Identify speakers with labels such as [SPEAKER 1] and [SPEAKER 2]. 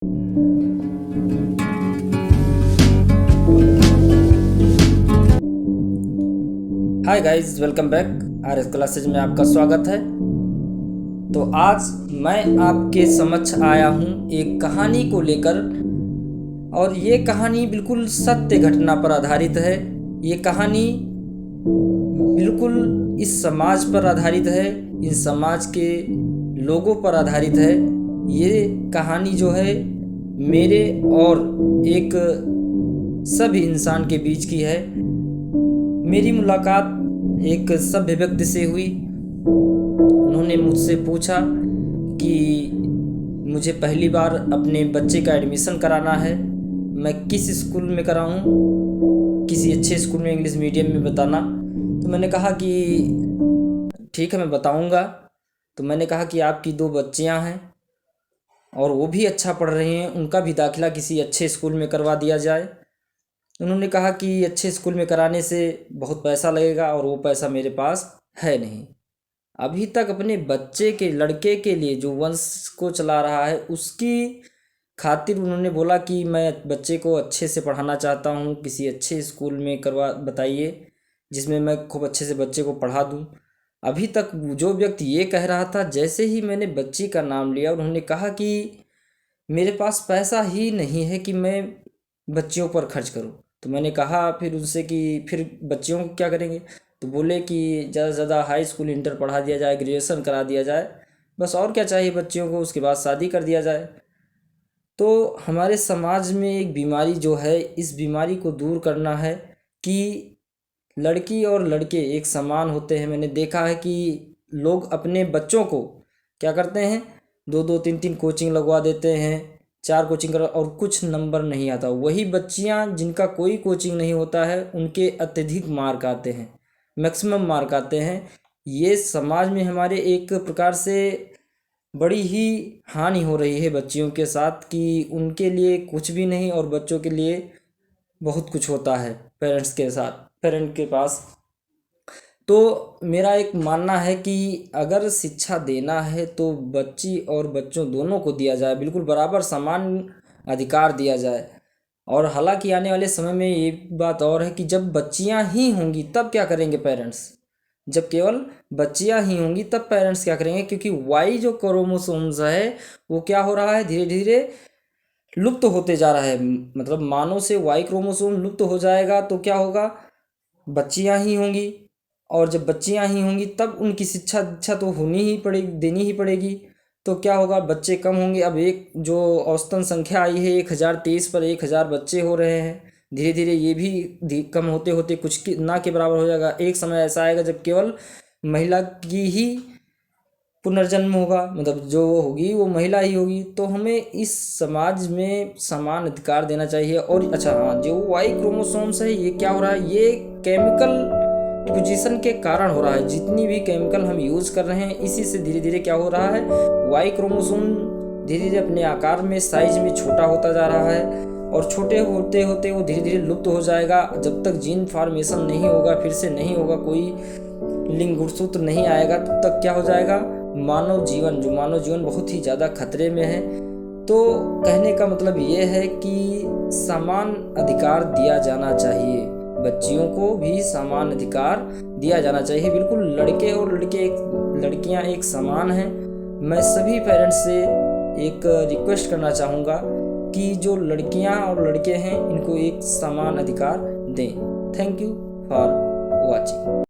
[SPEAKER 1] Hi guys, welcome back. R S classes में आपका स्वागत है। तो आज मैं आपके समक्ष आया हूँ एक कहानी को लेकर, और ये कहानी बिल्कुल सत्य घटना पर आधारित है। ये कहानी बिल्कुल इस समाज पर आधारित है, इन समाज के लोगों पर आधारित है। ये कहानी जो है मेरे और एक सभ्य इंसान के बीच की है। मेरी मुलाकात एक सभ्य व्यक्ति से हुई। उन्होंने मुझसे पूछा कि मुझे पहली बार अपने बच्चे का एडमिशन कराना है, मैं किस स्कूल में कराऊं, किसी अच्छे स्कूल में इंग्लिश मीडियम में बताना। तो मैंने कहा कि ठीक है, मैं बताऊंगा। तो मैंने कहा कि आपकी 2 बच्चियां हैं और वो भी अच्छा पढ़ रही हैं, उनका भी दाखिला किसी अच्छे स्कूल में करवा दिया जाए। उन्होंने कहा कि अच्छे स्कूल में कराने से बहुत पैसा लगेगा और वो पैसा मेरे पास है नहीं। अभी तक अपने बच्चे के लड़के के लिए जो वंश को चला रहा है उसकी खातिर उन्होंने बोला कि मैं बच्चे को अच्छे से पढ़ाना चाहता हूँ, किसी अच्छे स्कूल में करवा बताइए जिसमें मैं खूब अच्छे से बच्चे को पढ़ा दूँ। अभी तक जो व्यक्ति ये कह रहा था, जैसे ही मैंने बच्ची का नाम लिया उन्होंने कहा कि मेरे पास पैसा ही नहीं है कि मैं बच्चियों पर खर्च करूं। तो मैंने कहा फिर उनसे कि फिर बच्चियों को क्या करेंगे। तो बोले कि ज़्यादा से ज़्यादा हाई स्कूल इंटर पढ़ा दिया जाए, ग्रेजुएशन करा दिया जाए, बस और क्या चाहिए बच्चियों को, उसके बाद शादी कर दिया जाए। तो हमारे समाज में एक बीमारी जो है, इस बीमारी को दूर करना है कि लड़की और लड़के एक समान होते हैं। मैंने देखा है कि लोग अपने बच्चों को क्या करते हैं, 2-2 3-3 कोचिंग लगवा देते हैं, 4 कोचिंग कर, और कुछ नंबर नहीं आता। वही बच्चियां जिनका कोई कोचिंग नहीं होता है उनके अत्यधिक मार्क आते हैं, मैक्सिमम मार्क आते हैं। ये समाज में हमारे एक प्रकार से बड़ी ही हानि हो रही है बच्चियों के साथ, कि उनके लिए कुछ भी नहीं और बच्चों के लिए बहुत कुछ होता है पेरेंट्स के साथ, पेरेंट के पास। तो मेरा एक मानना है कि अगर शिक्षा देना है तो बच्ची और बच्चों दोनों को दिया जाए, बिल्कुल बराबर समान अधिकार दिया जाए। और हालांकि आने वाले समय में ये बात और है कि जब बच्चियां ही होंगी तब क्या करेंगे पेरेंट्स, जब केवल बच्चियां ही होंगी तब पेरेंट्स क्या करेंगे, क्योंकि वाई जो क्रोमोसोम्स है वो क्या हो रहा है, धीरे धीरे लुप्त होते जा रहा है। मतलब मानव से वाई क्रोमोसोम लुप्त हो जाएगा तो क्या होगा, बच्चियां ही होंगी। और जब बच्चियां ही होंगी तब उनकी शिक्षा तो होनी ही पड़ेगी, देनी ही पड़ेगी। तो क्या होगा, बच्चे कम होंगे। अब एक जो औसतन संख्या आई है 1023 पर 1000 बच्चे हो रहे हैं, धीरे धीरे ये भी कम होते होते कुछ की ना के बराबर हो जाएगा। एक समय ऐसा आएगा जब केवल महिला की ही पुनर्जन्म होगा, मतलब जो होगी वो महिला ही होगी। तो हमें इस समाज में समान अधिकार देना चाहिए। और अच्छा हाँ, जो वाई क्रोमोसोम्स है ये क्या हो रहा है, ये केमिकल पोजीशन के कारण हो रहा है। जितनी भी केमिकल हम यूज कर रहे हैं इसी से धीरे धीरे क्या हो रहा है, वाई क्रोमोसोम धीरे धीरे अपने आकार में, साइज में छोटा होता जा रहा है। और छोटे होते होते वो धीरे धीरे लुप्त हो जाएगा। जब तक जीन फॉर्मेशन नहीं होगा, फिर से नहीं होगा, कोई लिंग गुणसूत्र नहीं आएगा, तब तक क्या हो जाएगा, मानव जीवन बहुत ही ज़्यादा खतरे में है। तो कहने का मतलब ये है कि समान अधिकार दिया जाना चाहिए, बच्चियों को भी समान अधिकार दिया जाना चाहिए। बिल्कुल लड़के और लड़कियां एक समान हैं। मैं सभी पेरेंट्स से एक रिक्वेस्ट करना चाहूँगा कि जो लड़कियां और लड़के हैं इनको एक समान अधिकार दें। Thank you for watching.